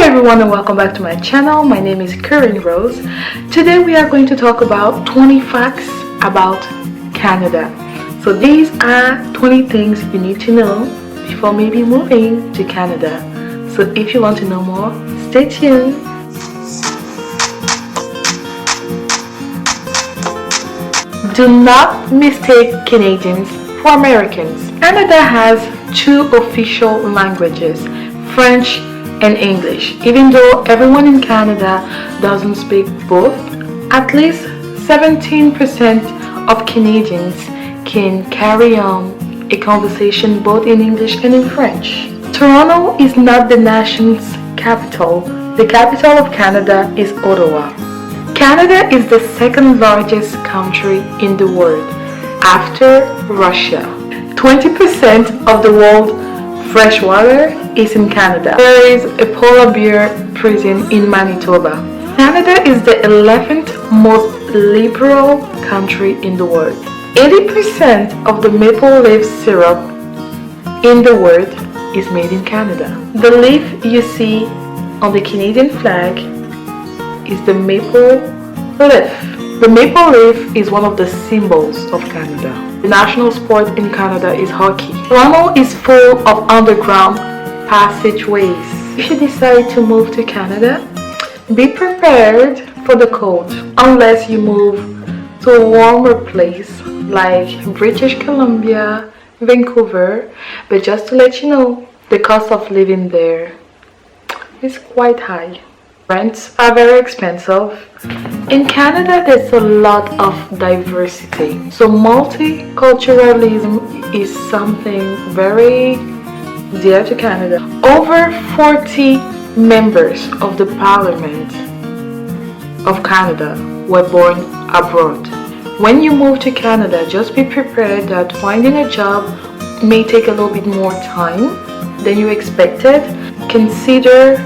everyone and welcome back to my channel. My name is TheCarineRose. Today we are going to talk about 20 facts about Canada. So these are 20 things you need to know before maybe moving to Canada. So if you want to know more, stay tuned. Do not mistake Canadians for Americans. Canada has two official languages, French and English. Even though everyone in Canada doesn't speak both, at least 17% of Canadians can carry on a conversation both in English and in French. Toronto is not the nation's capital. The capital of Canada is Ottawa. Canada is the second largest country in the world after Russia. 20% of the world's fresh water is in Canada. There is a polar bear prison in Manitoba. Canada is the 11th most liberal country in the world. 80% of the maple leaf syrup in the world is made in Canada. The leaf you see on the Canadian flag is the maple leaf. The maple leaf is one of the symbols of Canada. The national sport in Canada is hockey. Toronto is full of underground passageways. If you decide to move to Canada, be prepared for the cold unless you move to a warmer place like British Columbia, Vancouver. But just to let you know, the cost of living there is quite high. Rents are very expensive. In Canada, there's a lot of diversity. So multiculturalism is something very dear to Canada. Over 40 members of the Parliament of Canada were born abroad. When you move to Canada, just be prepared that finding a job may take a little bit more time than you expected. Consider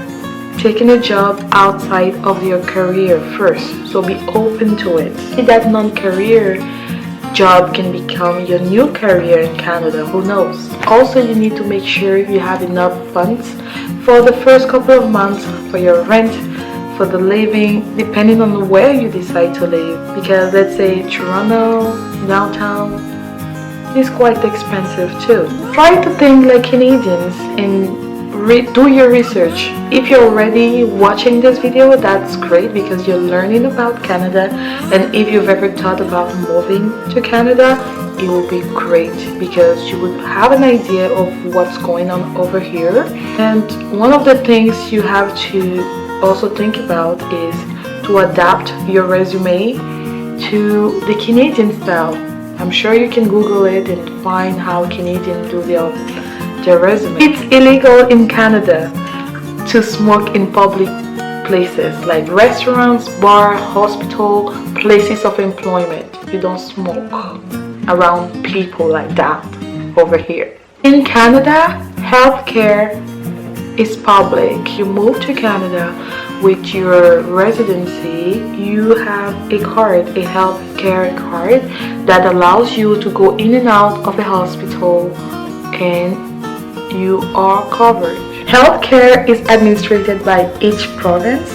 taking a job outside of your career first, so be open to it. That non-career job can become your new career in Canada, who knows. Also, you need to make sure you have enough funds for the first couple of months for your rent, for the living, depending on where you decide to live, because let's say Toronto, downtown is quite expensive too. Try to think like Canadians and do your research. If you're already watching this video, that's great because you're learning about Canada, and if you've ever thought about moving to Canada, it will be great because you would have an idea of what's going on over here. And one of the things you have to also think about is to adapt your resume to the Canadian style. I'm sure you can Google it and find how Canadians do their resume. It's illegal in Canada to smoke in public places like restaurants, bar, hospital, places of employment. You don't smoke around people like that over here. In Canada, healthcare is public. You move to Canada with your residency, you have a card, a healthcare card that allows you to go in and out of a hospital and you are covered. Healthcare is administered by each province,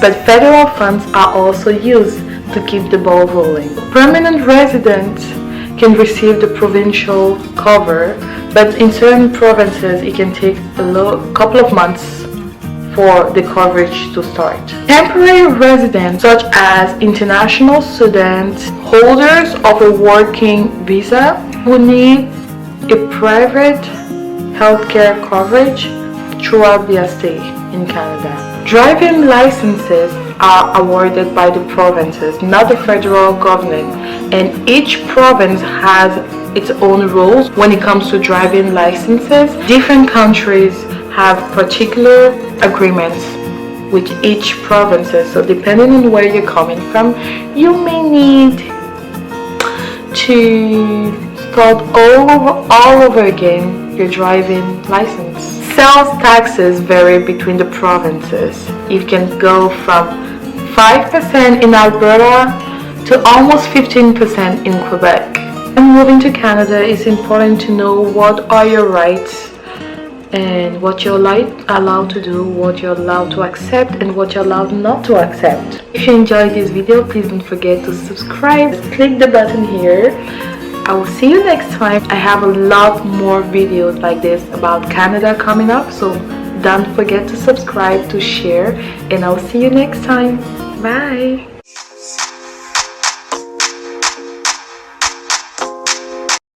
but federal funds are also used to keep the ball rolling. Permanent residents can receive the provincial cover, but in certain provinces it can take a couple of months for the coverage to start. Temporary residents such as international students, holders of a working visa who need a private healthcare coverage throughout their stay in Canada. Driving licenses are awarded by the provinces, not the federal government, and each province has its own rules when it comes to driving licenses. Different countries have particular agreements with each province, so depending on where you're coming from, you may need to start all over again your driving license. Sales taxes vary between the provinces. It can go from 5% in Alberta to almost 15% in Quebec. When moving to Canada, it's important to know what are your rights and what you're allowed to do, what you're allowed to accept, and what you're allowed not to accept. If you enjoyed this video, please don't forget to subscribe. Click the button here. I will see you next time. I have a lot more videos like this about Canada coming up, so don't forget to subscribe, to share, and I'll see you next time. Bye.